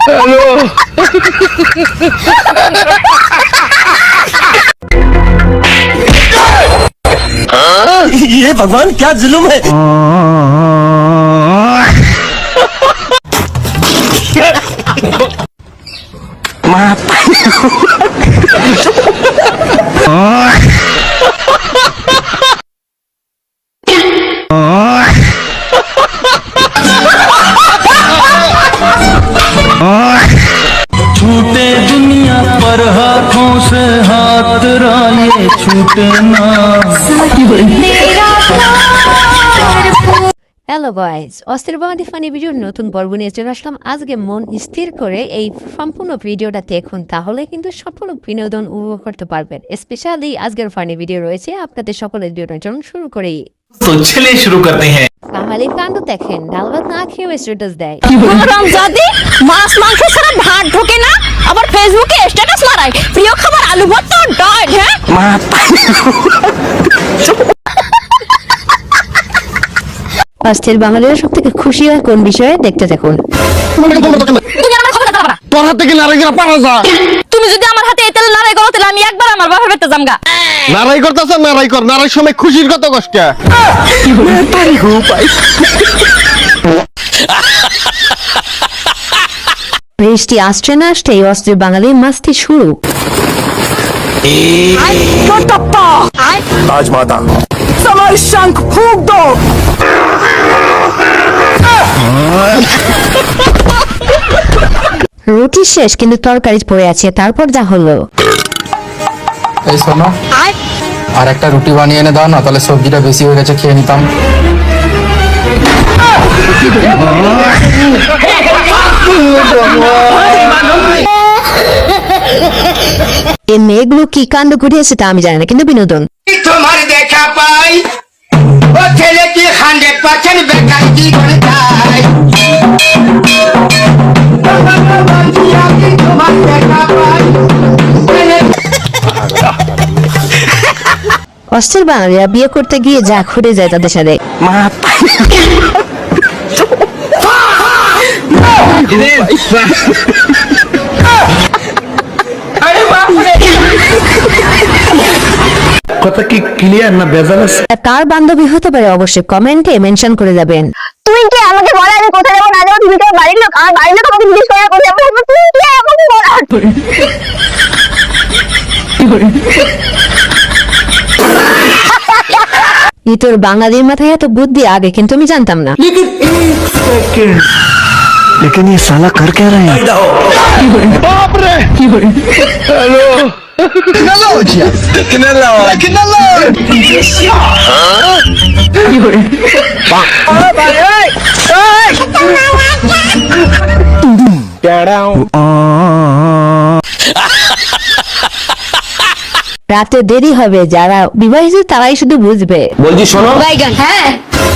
ये भगवान क्या जुल्म है। छूटे दुनिया पर हाथों से हाथ राये छूटे ना। হ্যালো গাইস, অস্থির বাঙালি ফানি ভিডিওর নতুন পর্ব নিয়ে চলে আসলাম। আজকে মন স্থির করে এই সম্পূর্ণ ভিডিওটা দেখুন, তাহলে কিন্তু সম্পূর্ণ বিনোদন উপভোগ করতে পারবেন। স্পেশালি আজকের ফানি ভিডিও রয়েছে আপনাদের সকলের বিনোদন। শুরু করেই तो चलिए शुरू करते हैं। বাঙালির কাণ্ড দেখেন, ডাল ভাত না খেয়েও স্ট্যাটাস দেয়। রামজাদি মাছ মাংস ছাড়া ভাত ঢোকে না, আবার ফেসবুকে স্ট্যাটাস মারায় প্রিয় খাবার আলু ভর্তা আর ডাল। হ্যাঁ, অস্থির বাঙালিরা সব থেকে খুশি হয় কোন বিষয়ে দেখতে থাকুন। তোর হাতে কি নারাই করা পারা যায়? তুমি যদি আমার হাতে এতেল নারাই করো তাহলে আমি একবার আমার বাপের বাড়িতে যামগা। নারাই করতেছ, নারাই কর। নারাই সময় খুশির কত কষ্ট। বৃষ্টি আসছে না আসতেই অস্থির বাঙালির মাস্তি শুরু। आज माता समय शंख फूंक दो। রুটি শেষ কিন্তু তরকারি পড়ে আছে, তারপর যা হলো। এই শোনো, আর একটা রুটি বানিয়ে এনে দাও না, তাহলে সবজিটা বেশি হয়ে গেছে, খেয়ে নিতাম। এই মেয়েগুলো কি কাণ্ড ঘটিয়েছে তা আমি জানি না, কিন্তু বিনোদন। তোমার দেখা পাই ও ছেলে কি 100% বেকার কি করে যায়। তোমার দেখা পাই। অস্থির বাঙালিরা বিয়ে করতে গিয়ে যা ঘুরে যায় তাদের সাথে। কথা কি ক্লিয়ার না ভেজাল আছে? তার বান্ধবী হতে পারে, অবশ্যই কমেন্টে মেনশন করে যাবেন। তুই কি আমাকে বলে আমি কোথায় যাবো না যাবো? তুমি তো বাড়ির লোক, আমার বাড়ির লোক আমাকে জিজ্ঞেস করে কোথায় যাবো। তুই কি আমাকে বলার? তোর বাঙালির মাথায় এত বুদ্ধি আগে কিন্তু আমি জানতাম না। लेकिन ये साला कर क्या रहा है? बाप रे! हेलो রাতে দেরি হবে, যারা বিবাহিত তারাই শুধু বুঝবে। বলছি শোনো, হ্যাঁ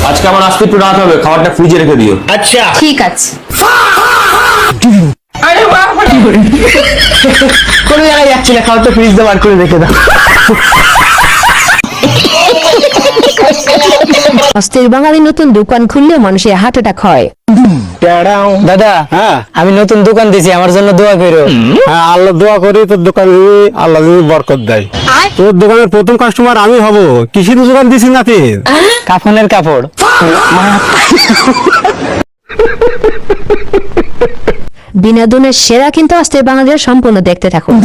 আজকে আমার আসতে একটু রাত হবে, খাবারটা ফ্রিজে রেখে দিও। अच्छा ঠিক আছে। কোনো জায়গায় যাচ্ছি না, খাওয়া তো ফ্রিজ দিয়ে বার করে রেখে দাও। অস্থির বাঙালি নতুন দোকান খুললে মানুষের হার্ট অ্যাটাক হয়। দাদা, হ্যাঁ, আমি নতুন দোকান দিছি, আমার জন্য দোয়া করো। হ্যাঁ, আল্লাহ দোয়া করি তোর দোকানে আল্লাহ যদি বরকত দেয়। তোর দোকানের প্রথম কাস্টমার আমি হব। কিসের দোকান দিছি নাতি? কাফনের কাপড়। বিনোদনের সেরা কিন্তু অস্থির বাঙালিরা সম্পূর্ণ দেখতে থাকুন।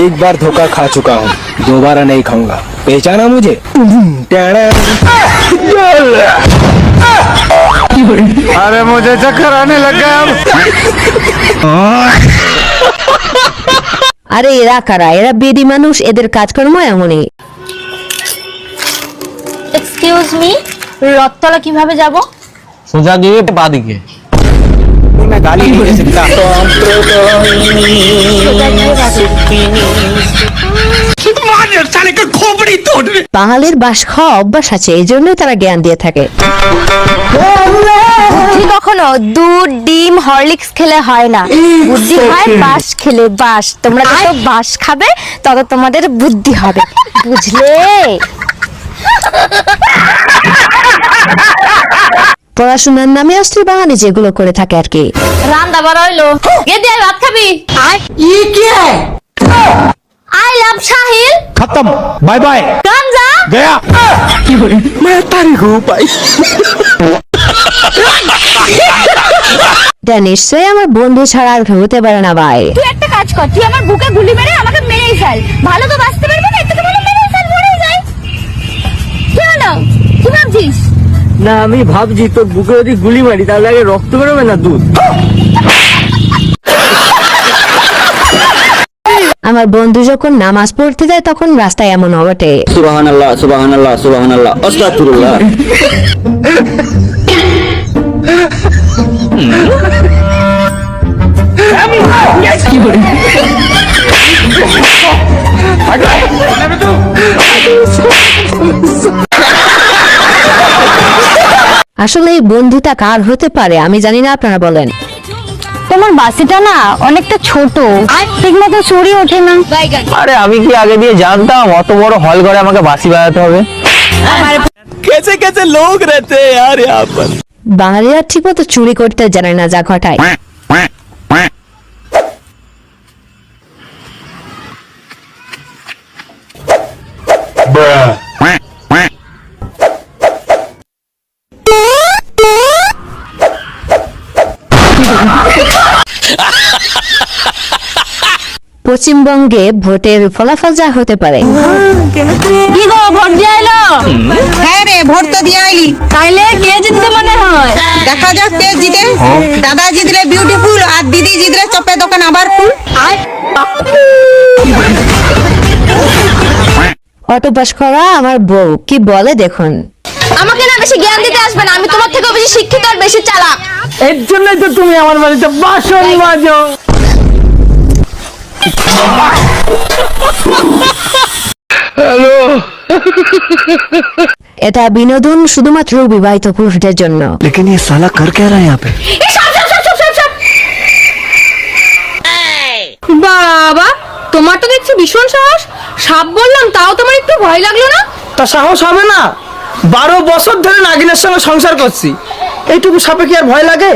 एक बार धोखा खा चुका हूँ, दोबारा नहीं खाऊंगा। पहचाना मुझे? अरे मुझे चक्कर आने लगा। আরে এরা কারা? এরা বেদি মানুষ, এদের কাজকর্ম এমনই। এক্সকিউজ মি, রথতলা কিভাবে যাব? সোজা গিয়ে বাদিকে। मैं गाली नहीं दे सकता। বাঙালির বাস খাওয়া অভ্যাস আছে, এই জন্যই তারা জ্ঞান দিয়ে থাকে। বুদ্ধি কখনো দুধ ডিম হরলিক্স খেলে হয় না, বুদ্ধি হয় বাস খেলে। বাস, তোমরা যত বাস খাবে তত তোমাদের বুদ্ধি হবে, বুঝলে? পড়াশোনার নামে অস্ত্র বাহানি যেগুলো করে থাকে আর কি। রান্না বাড়া হইলো গে দিয়ে ভাত খাবি আই লাভ শাহিল খতম, বাই বাই, গাঞ্জা গয়া। এটা নিশ্চয়ই আমার বন্ধু ছাড়া আর কেউ হতে পারে না ভাই। তুই একটা কাজ কর, তুই আমার বুকে গুলি মেরে আমাকে মেরেই ফেল, ভালো তো বাঁচতে পারবে না, এর থেকে ভালো মেরেই ফেল, মরেই যাই। কি হলো, কি ভাবছিস? না আমি ভাবছি তোর বুকে যদি গুলি মারি তাহলে আগে রক্ত বেরোবে না দুধ। আমার বন্ধু যখন নামাজ পড়তে যায় তখন রাস্তায় এমন ঘটে। সুবহানাল্লাহ সুবহানাল্লাহ সুবহানাল্লাহ আস্তাগফিরুল্লাহ। আসলে এই বন্ধুটা কার হতে পারে আমি জানি না, আপনারা বলেন। তোমার বাসিটা না অনেকটা ছোট, ঠিক মতো চড়ি ওঠে না। আরে আমি কি আগে দিয়ে জানতাম অত বড় হল ঘরে আমাকে বাঁশি বাজাতে হবে? कैसे कैसे लोग रहते हैं यार यहाँ पर। বাঙালিরা ঠিক মতো চুরি করতে জানে না, যা ঘটায়। পশ্চিমবঙ্গে ভোটের ফলাফল যা হতে পারে। কি গো, ভোট দিয়ে এলো? হ্যাঁ রে, ভোট তো দিয়ে আইলি। তাইলে কে জিততে মনে হয়? দেখা যাক কে জিতে। দাদা জিতলে বিউটিফুল, আর দিদি জিতলে চপে দোকান আবার ফুল। অটো পাস করা আমার বউ কি বলে দেখুন। আমাকে না বেশি জ্ঞান দিতে আসবে না, আমি তোমার থেকে বেশি শিক্ষিত আর বেশি চালাক। এর জন্যই তো তুমি আমার বাড়িতে বাসন মাজো। এটা বিনোদন শুধুমাত্র বিবাহিত পুরুষদের জন্য। लेकिन ये साला कर क्या रहा है यहाँ पे? বাবা, তোমার তো দেখছি ভীষণ সাহস। সাপ বললাম তাও তোমার একটু ভয় লাগলো না? তা সাহস হবে না? 12 বছর ধরে নাগিনের সঙ্গে সংসার করছি, এইটুকু সাপে কি আর ভয় লাগে?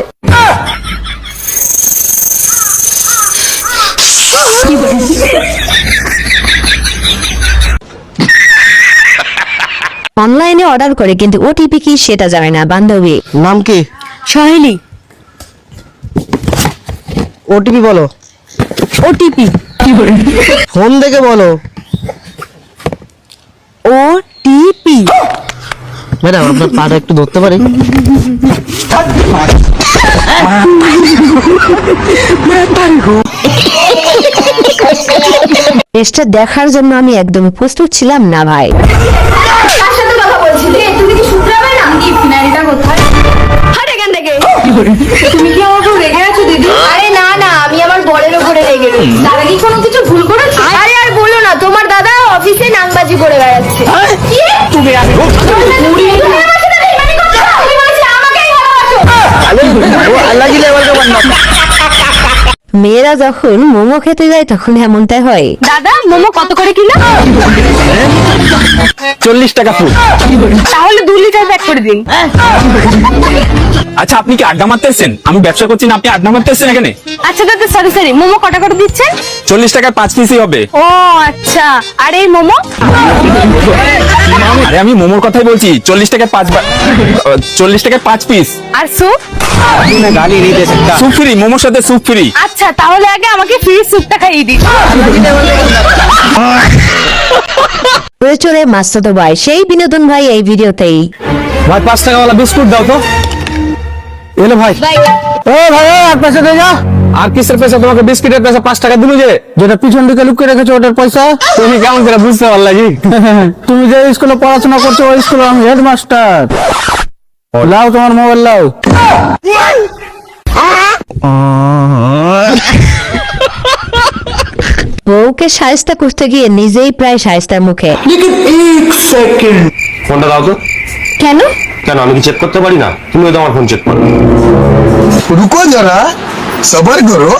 অনলাইনে অর্ডার করে কিন্তু ওটিপি কি সেটা জানে না বান্ধবী। নাম কি? সহেলি। ওটিপি বলো। ওটিপি ফোন দেখে বলো। ওটিপি। ম্যাডাম আপনার পাটা একটু ধরতে পারি? টেস্টটা দেখার জন্য আমি একদমই প্রস্তুত ছিলাম না ভাই। কার সাথে কথা বলছিলি? তুমি কি শুধরাবে না? কি ফিনারিটা কোথায়? হাট এখান থেকে। তুমি কি আমার উপর রেগে আছো দিদি? আরে না না, আমি আমার বরের উপরে রেগে রয়েছি। দাদা কি কোনো কিছু ভুল করেছে? আরে আর বলো না, তোমার দাদা অফিসে নাংবাজি করে বেড়াচ্ছে। কি? তুমি আমি মেয়েরা যখন মোমো খেতে যায় তখন এমনটাই হয়। দাদা মোমো কত করে কিলো? 40 টাকা ফুট। তাহলে 2 লিটার প্যাক করে দিন। আচ্ছা আপনি কি আড্ডা মারতেছেন? আমি ব্যবসা করছি না, আপনি আড্ডা মারতেছেন এখানে? আচ্ছা দাদা, সরি, মোমো কটা করে দিচ্ছেন? 40 টাকায় 5 পিসই হবে। ও আচ্ছা, আর এই মোমো? আরে আমি মোমোর কথাই বলছি, 40 টাকায় 5 পিস। আর স্যুপ? গালি नहीं दे सकता। স্যুপ ফ্রি, মোমোর সাথে স্যুপ ফ্রি। আচ্ছা তাহলে আগে আমাকে ফ্রি স্যুপটা খাইয়ে দিন। চড়ে চড়ে মাস্তাতো ভাই, সেই বিনোদন ভাই এই ভিডিওতেই। ভাই 5 টাকা वाला বিস্কুট দাও তো। এলো ভাই। ও ভাই আর পয়সা দে যা। আর কিসের পয়সা? তোমাকে বিস্কুটের পয়সা 5 টাকা দিলু যে। যেটা পিছন দিকে লুকিয়ে রেখেছো ওটার পয়সা। তুমি কেমন করে বুঝতে পারলা জি? তুমি যে স্কুলে পড়াশোনা করছো ওই স্কুলে আমি হেডমাস্টার। লাও তোমার মোবাইল লাও। বউকে সায়স্তা করতে গিয়ে নিজেই প্রায় সায়স্তার মুখে। ফোনটা দাও তো। কেন? কেন আমি কি চেক করতে পারি না? তুমি তো আমার ফোন চেক করো। रुको जरा, सबर करो।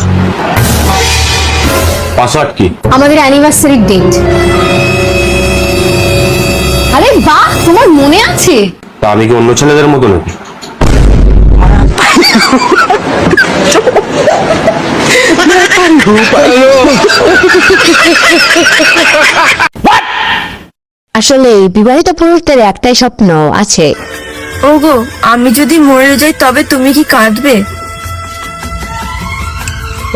পাসওয়ার্ড কি? আমাদের অ্যানিভার্সারি ডেট। আরে বাহ, তোমার মনে আছে? তা আমি কি অন্য ছেলেদের মতো নাকি? আসলে বিবাহিত পুরুষদের একটাই স্বপ্ন আছে, ওগো আমি যদি মরে যাই তবে তুমি কি কাঁদবে?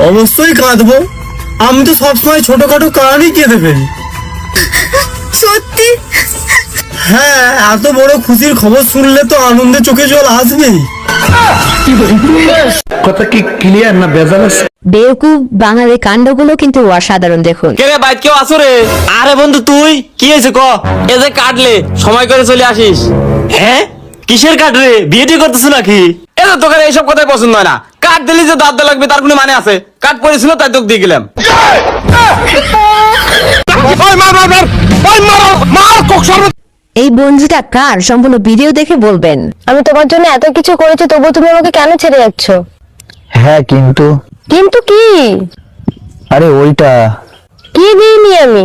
অবশ্যই কাঁদবো, আমি তো সবসময় ছোটখাটো কারণই কেঁদে ফেলি। সত্যি? হ্যাঁ, এত বড় খুশির খবর শুনলে তো আনন্দে চোখে জল আসবেই। কথা কি ক্লিয়ার না ভেজাল আছে? বেকুব বাঙালি কাণ্ডগুলো কিন্তু অসাধারণ। দেখুন, কে রে বাইক কেউ আসো রে? আরে বন্ধু তুই কি হয়েছে ক? এ যে কাটলে সময় করে চলে আসিস। হ্যাঁ কিসের কাট রে? বিয়ে করতেছ নাকি? এ তো তোকে এইসব কথাই পছন্দ হয় না। কাট দিলি যে দাঁত লাগবে তার কোনো মানে আছে? কাট পড়েছিল তাই তোকে দিয়ে গেলাম। এই বন্ধুটা কার সম্পূর্ণ ভিডিও দেখে বলবেন। আমি তোমার জন্য এত কিছু করেছি তবু তুমি আমাকে কেন ছেড়ে যাচ্ছ? হ্যাঁ কিন্তু কিন্তু কি? আরে ওইটা কি দিইনি আমি?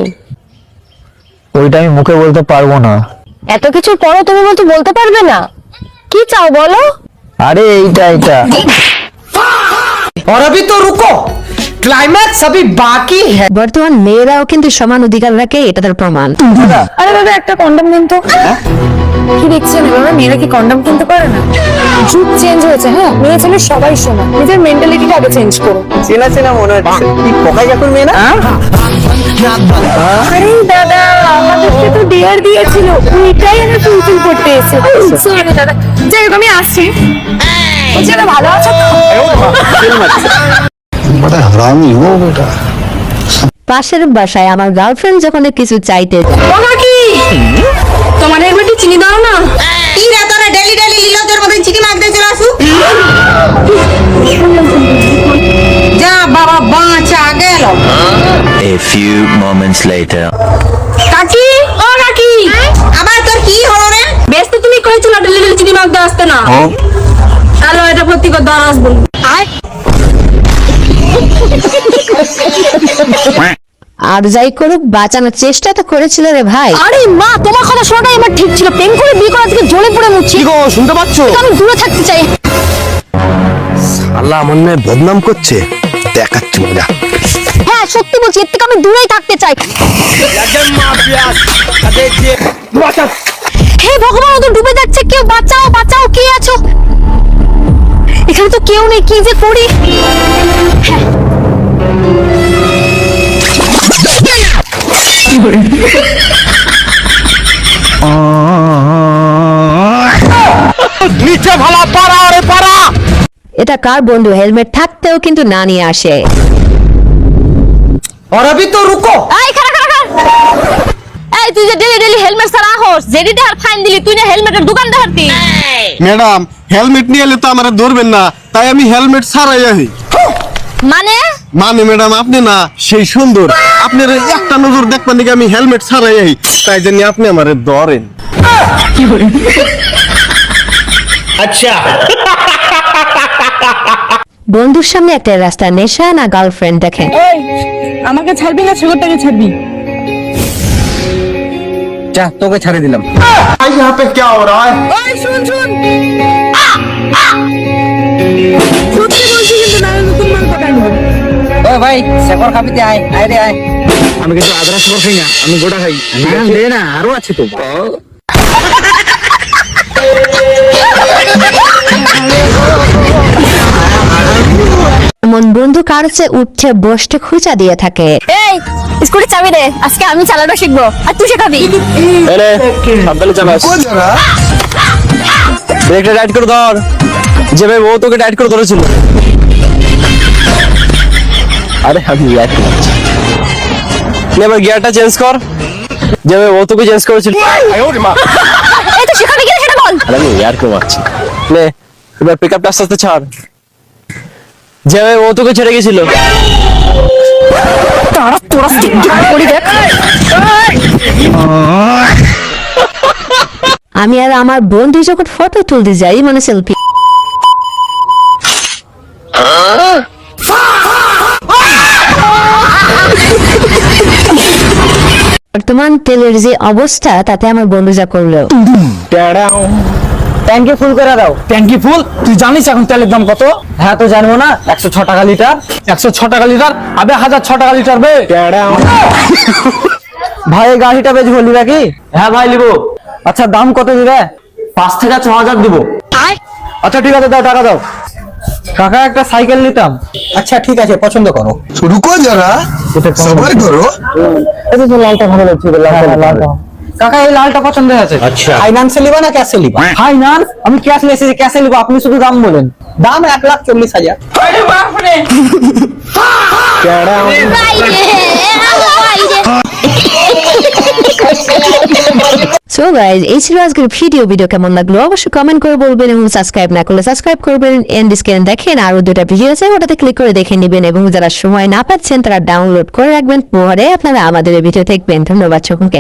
আমি মুখে বলতে পারবো না। এত কিছুর পরও তুমি মতো বলতে পারবে না? কি চাও বলো? আরে এইটা और अभी तो रुको, क्लाइमैक्स अभी बाकी है। বর্তমান মেয়েরাও কিন্তু সমান অধিকার রাখে, এটা তার প্রমাণ। আরে বাবা একটা কন্ডম দিন তো। কি দেখছেন বাবা, মেয়েরা কি কন্ডম কিনতে পারে না? যুগ চেঞ্জ হয়েছে। হ্যাঁ, মেয়ে ছেলে সবাই সমান। নিজের মেন্টালিটিটা আগে চেঞ্জ করো। চেনা মনে হচ্ছে। কি পোকাই কাকুর মেয়ে না? আরে দাদা আমাদেরকে তো ডিয়ার দিয়েছিল, ওইটাই আমি ফুলফিল করতে এসেছি। সরি দাদা, যাই হোক আমি আসছি। বুঝলে ভালো আছো তো? পাশের বাসায় আমার গার্লফ্রেন্ড যখন কিছু চাইতে বাবা কি তোমার একবারটি চিনি দাও না? কি রে তোরা ডেলি ডেলি লিলজের মধ্যে চিঠি মাগতে চলে আসু। যা বাবা বাঁচা গেল। A few moments later. কাকি, ও কাকি, আবার তোর কি হলো রে? বেশ তো তুমি কইছিল ডেলি ডেলি চিনি মাগতে আসতে না। আরে এটা প্রতি কথা আসবো। আর যাই করুক বাঁচানোর চেষ্টা তো করেছিল রে ভাই। আরে মা তোমার কথা শোনাটাই আমার ঠিক ছিল। প্রেম করে বিয়ে করা আজকে জ্বলে পড়ে মুচ্ছি। কি গো শুনতে পাচ্ছ? আমি দূরে থাকতে চাই। আল্লাহ আমার নামে বদনাম করছে, দেখাচ্ছি মজা। হ্যাঁ সত্যি বলছি, এর থেকে আমি দূরেই থাকতে চাই। হে ভগবান, ও তো ডুবে যাচ্ছে। কেউ বাঁচাও বাঁচাও, কে আছো? এখানে তো কেউ নেই, কি যে করি। নিচে ভালা পাড়া রে পাড়া। এটা কার বন্ধু হেলমেট থাকতেও কিন্তু না নিয়ে আসে। और अभी तो रुको, এই খাড়া খাড়া খাড়া। এই তুই যে ডেলি ডেলি হেলমেট ছাড়া হোস, জেডিতে আর ফাইন দিলি, তুই না হেলমেটের দোকান দেখাতি। ম্যাডাম, হেলমেট নিয়ে এলে তো আমার ধরবেন না, তাই আমি হেলমেট ছাড়াই আহি। মানে ম্যাডাম আপনি না সেই সুন্দর, আপনার একটা নজর দেখবেন নাকি আমি হেলমেট ছাড়াই আহি, তাই জন্য আপনি আমার ধরেন। अच्छा বন্ধুর সামনে একটা রাস্তা, নেশা না গার্লফ্রেন্ড দেখেন। আমাকে ছাড়বি না ছোটটাকে ছাড়বি? जा তোকে ছাড়ে দিলাম। यहाँ पे क्या हो रहा है? ওই শুন শুন, সত্যি বলছি কিন্তু না নতুন মাল পাঠানো। ও ভাই শেখর খাবি তে আয়, আয় রে আয়। আমি কিন্তু আদরা সর খাই না, আমি গোটা খাই। দে না, আরো আছে তো। এমন বন্ধু কার চেয়ে উঠছে বসতে খুঁজা দিয়ে থাকে। এই স্কুটি চাবি দে, আজকে আমি চালানো শিখবো আর তুই শেখাবি। এরে সাবধানে চালাস। ব্রেকটা টাইট করে ধর, যেভাবে ও তোকে টাইট করে ধরেছিল। আরে আমি ইয়ার করছি। এবার গিয়ারটা চেঞ্জ কর, যেভাবে ও তোকে চেঞ্জ করেছিল। এই তো শেখাবি কি সেটা বল। আরে আমি ইয়ার করছি। নে এবার পিকআপটা আস্তে আস্তে ছাড়, যেভাবে ও তোকে ছেড়ে গেছিল। তারা তোরা স্টিক করি দেখ। আমি আর আমার বন্ধু যখন ফটো তুলতে যাই মানে সেলফি, বর্তমান তেলের যে অবস্থা তাতে আমার বন্ধু যা করলো। ট্যাঙ্কি ফুল করে দাও। ট্যাঙ্কি ফুল? তুই জানিস এখন তেলের দাম কত? হ্যাঁ তো জানবো না, 106 টাকা লিটার। 106 টাকা লিটার? আবে 1006 টাকা লিটার বে। ভাই গাড়িটা বেচবো, নিবা কি? হ্যাঁ ভাই নিবো। আচ্ছা দাম কত দিবে? 5 থেকে 6000 দিব। আচ্ছা ঠিক আছে, দাও টাকা দাও। কাকা একটা সাইকেল নিতাম। আচ্ছা ঠিক আছে, পছন্দ করো। রুকো যারা, সবার করো। এটা তো লালটা ভালো লাগছে, লালটা। কাকা এই লালটা পছন্দ হয়েছে। আচ্ছা। ফাইন্যান্সে নিবা না ক্যাশে নিবা? ফাইন্যান্স? আমি ক্যাশ নিয়েছি, ক্যাশে নিবো। আপনি শুধু দাম বলেন। দাম 1,40,000। সো গাইজ, এই ছিল আজকের ভিডিও কেমন লাগলো অবশ্যই কমেন্ট করে বলবেন এবং সাবস্ক্রাইব না করলে সাবস্ক্রাইব করবেন। এন্ড স্ক্রিন দেখেন আরো 2টা ভিডিও আছে, ওটাতে ক্লিক করে দেখে নেবেন এবং যারা সময় না পাচ্ছেন তারা ডাউনলোড করে রাখবেন, পরে আপনারা আমাদের ভিডিও দেখবেন। ধন্যবাদ সকলকে।